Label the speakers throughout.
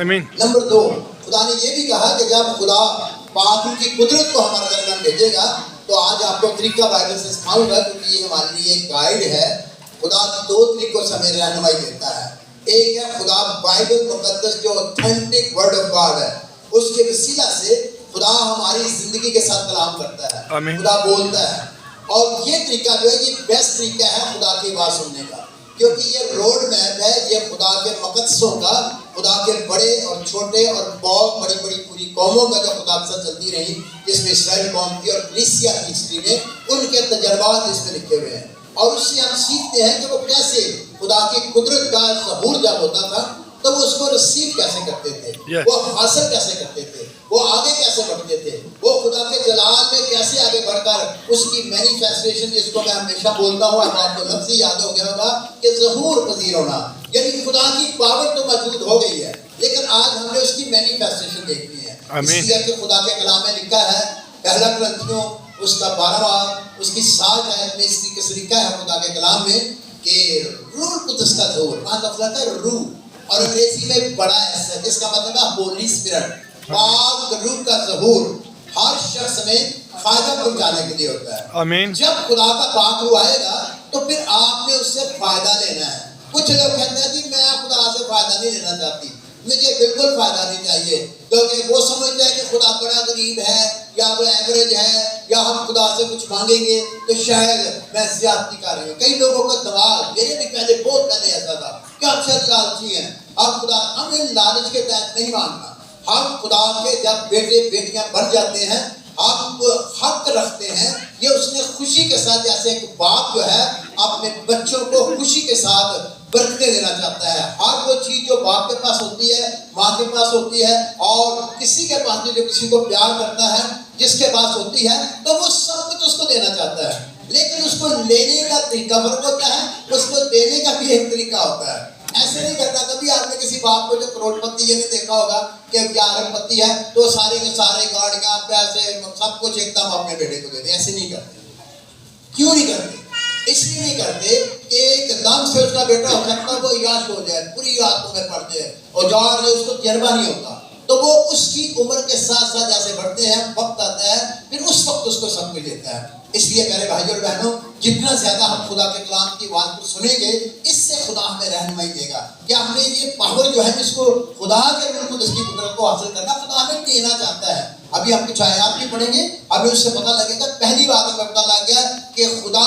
Speaker 1: آمین.
Speaker 2: نمبر 2، خدا نے یہ بھی کہا کہ جب خدا پاک کی قدرت کو ہمارے درمیان بھیجے گا تو آج آپ کو طریقہ بائبل سے سکھاؤں گا، کیونکہ یہ ہمارے لیے ایک گائیڈ ہے. خدا 2 طریقوں سے ہمیں رہنمائی دیتا ہے. ایک ہے خدا بائبل مقدس جو اوتھینٹک ورڈ آف گاڈ ہے، اس کے وسیلہ سے خدا ہماری زندگی کے ساتھ کلام کرتا ہے.
Speaker 1: آمین.
Speaker 2: خدا بولتا ہے. اور یہ طریقہ جو ہے یہ بیسٹ طریقہ ہے خدا کی بات سننے کا، کیونکہ یہ روڈ میپ ہے، یہ خدا کے مقدسوں کا، خدا کے بڑے اور چھوٹے اور بہت بڑی بڑی پوری قوموں کا جو خدا کے ساتھ چلتی رہی، جس میں اسرائیل قوم کی اور کلیسیا کی ہسٹری میں ان کے تجربات اس میں لکھے ہوئے ہیں. اور اس سے ہم سیکھتے ہیں کہ وہ کیسے خدا کی قدرت کا ظہور جب ہوتا تھا تو وہ اس کو ریسیو کیسے کرتے تھے، وہ حاصل کیسے کرتے تھے، وہ آگے کیسے بڑھتے تھے، وہ خدا کے جلال میں کیسے آگے بڑھ کر اس کی مینیفیسٹیشن، جس کو میں ہمیشہ بولتا ہوں، اب آپ کو لفظ ہی یاد ہو گیا ہوگا کہ ظہور پذیر ہونا، یعنی خدا کی پاور تو موجود ہو گئی ہے لیکن آج ہم نے اس کی مینیفیسٹیشن دیکھنی ہے. اس لیے کہ خدا کے کلام میں لکھا ہے، پہلا کرنتھیوں اس کا 12واں اس کی 7 آیت میں اس طریقے سے لکھا ہے خدا کے کلام میں کہ روح القدس کا ظہور، وہاں لفظ آتا ہے روح، اور انگریزی میں بڑا ایس ہے جس کا مطلب ہے ہولی اسپرٹ، پاک روح کا ظہور ہر شخص میں فائدہ پہنچانے کے لیے ہوتا ہے.
Speaker 1: آمین.
Speaker 2: جب خدا کا پاک روح آئے گا تو پھر آپ نے اس سے فائدہ لینا ہے. کچھ لوگ کہتے ہیں جی میں خدا سے فائدہ نہیں لینا چاہتی، مجھے بالکل فائدہ نہیں چاہیے، کیونکہ وہ سمجھتا ہے کہ خدا بڑا غریب ہے یا وہ ایوریج ہے، یا ہم خدا سے کچھ مانگیں گے تو شاید میں زیادتی کر رہی ہوں. کئی لوگوں کا دماغ، میرے بھی پہلے بہت پہلے ایسا تھا کہ اکثر لالچی ہیں. اب خدا ہمیں لالچ کے تحت نہیں مانگنا، ہم خدا کے جب بیٹے بیٹیاں بن جاتے ہیں ہم حق رکھتے ہیں. یہ اس نے خوشی کے ساتھ، جیسے ایک باپ جو ہے اپنے بچوں کو خوشی کے ساتھ برکتیں دینا چاہتا ہے. ہر وہ چیز جو باپ کے پاس ہوتی ہے، ماں کے پاس ہوتی ہے، اور کسی کے پاس جو کسی کو پیار کرتا ہے، جس کے پاس ہوتی ہے، تو وہ سب کچھ اس کو دینا چاہتا ہے. لیکن اس کو لینے کا طریقہ فرق ہوتا ہے، اس کو دینے کا بھی ایک طریقہ ہوتا ہے. ایسے نہیں کرتا. کبھی آپ نے کسی باپ کو جو کروڑ پتی یہ نہیں دیکھا ہوگا کہ 11 پتی ہے تو سارے کے سارے گاڑیاں پیسے سب کچھ ایک دم اپنے بیٹے کو دے دیں. ایسے نہیں کرتے. کیوں نہیں کرتے؟ اس لیے نہیں کرتے کہ ایک دم سے اس کا بیٹا ہو سکتا ہے وہ یاش ہو جائے، پوری عادتوں میں پڑ جائے اور جوار جو اس کو تجربہ نہیں ہوتا، تو وہ اس کی عمر کے ساتھ ساتھ جیسے بڑھتے ہیں وقت آتا ہے پھر اس وقت اس کو سب کچھ دیتا ہے. اس لیے میرے بھائیوں اور بہنوں، جتنا زیادہ ہم خدا کے کلام کی آواز کو سنیں گے اس سے خدا ہمیں رہنمائی دے گا کہ ہمیں یہ پاور جو ہے جس کو خدا کے روح القدس کی قدرت کو حاصل کرنا خدا ہمیں دینا چاہتا ہے. ابھی ہم کچھ آیات بھی پڑھیں گے، ابھی اس سے پتہ لگے گا. پہلی بات ہمیں پتہ لگ گیا کہ خدا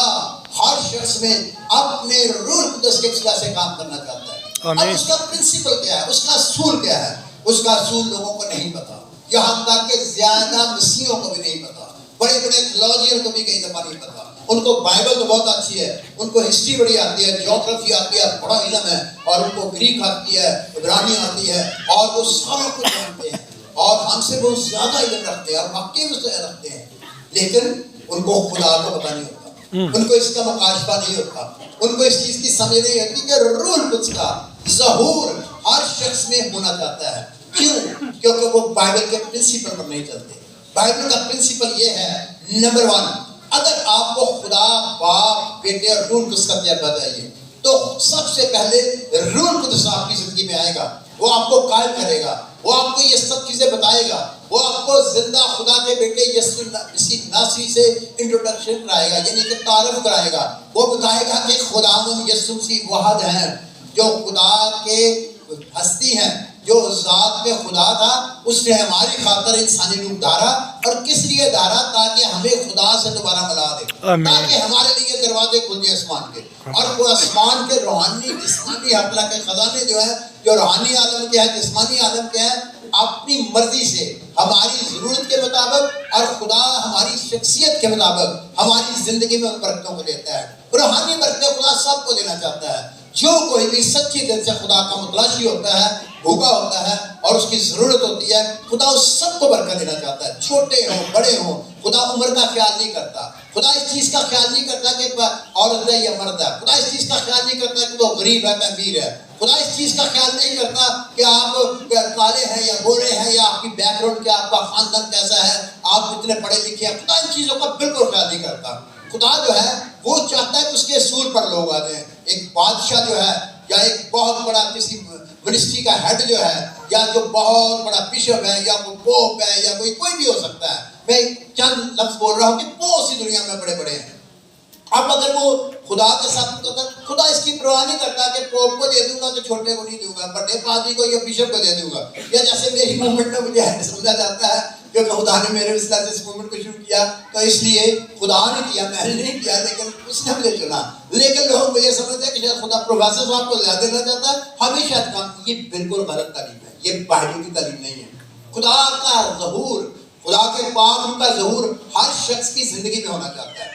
Speaker 2: ہر شخص میں اپنے روح القدس کے وسیلہ سے کام کرنا چاہتا ہے. اب اس کا پرنسپل کیا ہے، اس کا اصول کیا ہے؟ اس کا اصول لوگوں کو نہیں پتا، یہاں تک کہ زیادہ مسیحوں کو بھی نہیں پتا، بڑے بڑے تھیولوجین کو بھی کئی دفعہ نہیں پتا. ان کو بائبل تو بہت اچھی ہے، ان کو ہسٹری بڑی آتی ہے، جیوگرافی آتی ہے، بڑا علم ہے، اور ان کو گریک آتی ہے، عبرانی آتی ہے، اور وہ سارا کچھ جانتے ہیں اور ہم سے بہت زیادہ علم رکھتے ہیں اور واقعی اس سے رکھتے ہیں. لیکن ان کو خدا کو پتہ نہیں ہوتا، ان کو اس کا مکاشفہ نہیں ہوتا، ان کو اس چیز کی سمجھ نہیں ہوتی کہ روح القدس کا ظہور ہر شخص میں ہونا چاہتا ہے. کیوں؟ کیونکہ وہ بائبل کے پرنسپل پر نہیں چلتے. بائبل کا پرنسپل یہ ہے، نمبر 1، اگر آپ کو خدا باپ بیٹے اور روح القدس کا تجربہ چاہیے تو سب سے پہلے روح القدس آپ کی زندگی میں آئے گا. وہ آپ کو قائم کرے گا، وہ آپ کو یہ سب چیزیں بتائے گا، وہ آپ کو زندہ خدا کے بیٹے یسوع مسیح ناصری سے انٹروڈکشن کرائے گا، یعنی کہ تعارف کرائے گا. وہ بتائے گا کہ خداوند یسوع مسیح واحد ہیں، جو خدا کے ہستی ہیں، جو ذات میں خدا تھا، اس نے ہماری خاطر انسانی روپ دھارا. اور کس لیے دھارا؟ تاکہ ہمیں خدا سے دوبارہ ملا دے، تاکہ ہمارے لیے دروازے کھل جائیں آسمان کے. اور وہ آسمان کے روحانی جسمانی حقلہ کے خزانے جو ہیں، جو روحانی عالم کے ہیں، جسمانی عالم کے ہیں، اپنی مرضی سے ہماری ضرورت کے مطابق اور خدا ہماری شخصیت کے مطابق ہماری زندگی میں ان برکتوں کو دیتا ہے. روحانی برکتیں خدا سب کو دینا چاہتا ہے. جو کوئی بھی سچی دل سے خدا کا متلاشی ہوتا ہے، بھوکا ہوتا ہے اور اس کی ضرورت ہوتی ہے، خدا اس سب کو برکت دینا چاہتا ہے، چھوٹے ہوں بڑے ہوں. خدا عمر کا خیال نہیں کرتا، خدا اس چیز کا خیال نہیں کرتا کہ عورت ہے یا مرد ہے، خدا اس چیز کا خیال نہیں کرتا کہ وہ غریب ہے یا امیر ہے، خدا اس چیز کا خیال نہیں کرتا کہ آپ کالے ہیں یا گورے ہیں یا آپ کی بیک گراؤنڈ کیا، آپ کا خاندان کیسا ہے، آپ کتنے پڑھے لکھے ہیں. خدا ان چیزوں کا بالکل خیال نہیں کرتا. خدا جو ہے وہ چاہتا ہے کہ اس کے اصول پر لوگ آ جائیں. ایک بادشاہ جو ہے یا ایک بہت بڑا کسی منسٹری کا ہیڈ جو ہے، یا جو بہت بڑا بشپ ہے یا کوئی پوپ ہے یا کوئی بھی ہو سکتا ہے. میں چند لفظ بول رہا ہوں کہ بہت سی دنیا میں بڑے بڑے ہیں. اب اگر وہ خدا کے ساتھ کرتا، خدا اس کی پرواہ نہیں کرتا کہ پوپ کو دے دوں گا تو چھوٹے کو نہیں دوں گا، بڑے پادری کو یا بشپ کو دے دوں گا. یا جیسے میری موومنٹ میں مجھے سمجھا جاتا ہے کہ خدا نے میرے وسیلہ سے اس موومنٹ کو شروع کیا تو اس لیے خدا نے کیا، میں نے نہیں کیا، لیکن اس نے مجھے چنا. لیکن لوگ مجھے سمجھتے ہیں کہ شاید خدا پروفیسر صاحب کو زیادہ دینا چاہتا ہے، ہمیں شاید کام. یہ بالکل غلط تعلیم ہے، یہ بائبل کی تعلیم نہیں ہے. خدا کا ظہور، خدا کے پاک کا ظہور ہر شخص کی زندگی میں ہونا چاہتا ہے.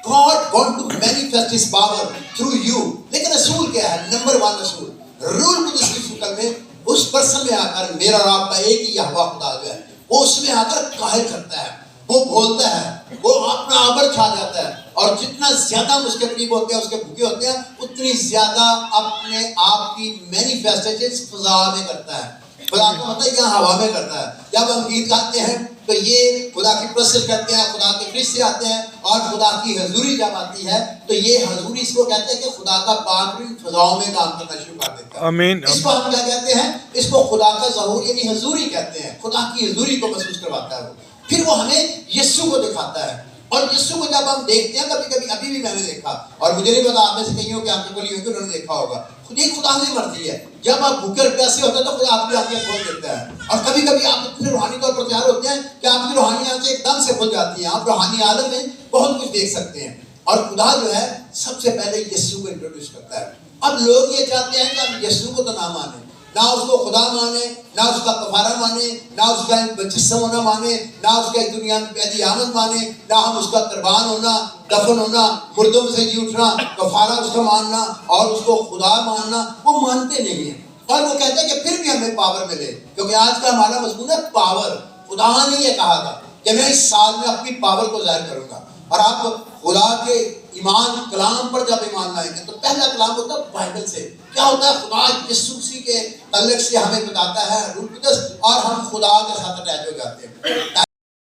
Speaker 2: God want to manifest his power through you. لیکن رسول کیا ہے؟ نمبر 1 رسول رول قدس کی شکل میں اس پرسن میں آ کر میرا اور آپ کا ایک ہی یہوہ خدا جو ہے وہ اس میں آ کر قاہر کرتا ہے، وہ بولتا ہے، وہ اپنا عبر چھا جاتا ہے. اور جتنا زیادہ ہم اس کے قریب ہوتے ہیں، اس کے بھوکے ہوتے ہیں، اتنی زیادہ اپنے آپ کی مینیفیسٹیشن فضا میں کرتا ہے. خدا کو مطلب یہاں ہوا میں کرتا ہے. جب ہم گیت گاتے ہیں تو یہ خدا کی پرستش کرتے ہیں، خدا کے فرشتے آتے ہیں اور خدا کی حضوری جب آتی ہے تو یہ حضوری اس کو کہتے ہیں کہ خدا کا پاک روح فضاؤں میں کام کرنا شروع کر دیتا ہے.
Speaker 1: آمین.
Speaker 2: اس کو ہم کیا کہتے ہیں؟ اس کو خدا کا ظہور یعنی حضوری کہتے ہیں. خدا کی حضوری کو محسوس کرواتا ہے وہ. پھر وہ ہمیں یسوع کو دکھاتا ہے. اور یسوع کو جب ہم دیکھتے ہیں، کبھی کبھی ابھی بھی میں نے دیکھا، اور مجھے نہیں پتا آپ میں سے کئیوں کے آنکھیں کھلی ہوگی، انہوں نے دیکھا ہوگا. خود ہی خدا کی مرضی ہے. جب آپ بھوکے اور پیاسے ہوتے ہیں تو خدا آپ کی آنکھیں کھول دیتا ہے. اور کبھی کبھی آپ اتنے روحانی طور پر تیار ہوتے ہیں کہ آپ کی روحانی آنکھیں ایک دم سے کھل جاتی ہیں، آپ روحانی عالم میں بہت کچھ دیکھ سکتے ہیں. اور خدا جو ہے سب سے پہلے یسوع کو انٹروڈیوس کرتا ہے. اب لوگ یہ چاہتے ہیں کہ ہم یسوع کو تو نہ مانیں، نہ اس کو خدا مانے، نہ اس کا کفارہ مانے، نہ اس کا مجسم ہونا مانے، نہ اس کا اس دنیا میں پہلی آمد مانے، نہ ہم اس کا قربان ہونا، دفن ہونا، مردوں میں سے جی اٹھنا، کفارہ اس کا ماننا اور اس کو خدا ماننا. وہ مانتے نہیں ہیں. اور وہ کہتے ہیں کہ پھر بھی ہمیں پاور ملے، کیونکہ آج کا ہمارا مضمون ہے پاور. خدا نے یہ کہا تھا کہ میں اس سال میں اپنی پاور کو ظاہر کروں گا. اور آپ خدا کے ایمان کلام پر جب ایمان لائیں گے تو پہلا کلام ہوتا ہے بائبل سے. کیا ہوتا ہے؟ خدا یسوع مسیح کے تعلق سے ہمیں بتاتا ہے روح قدس، اور ہم خدا کے ساتھ اٹیچ ہو جاتے ہیں.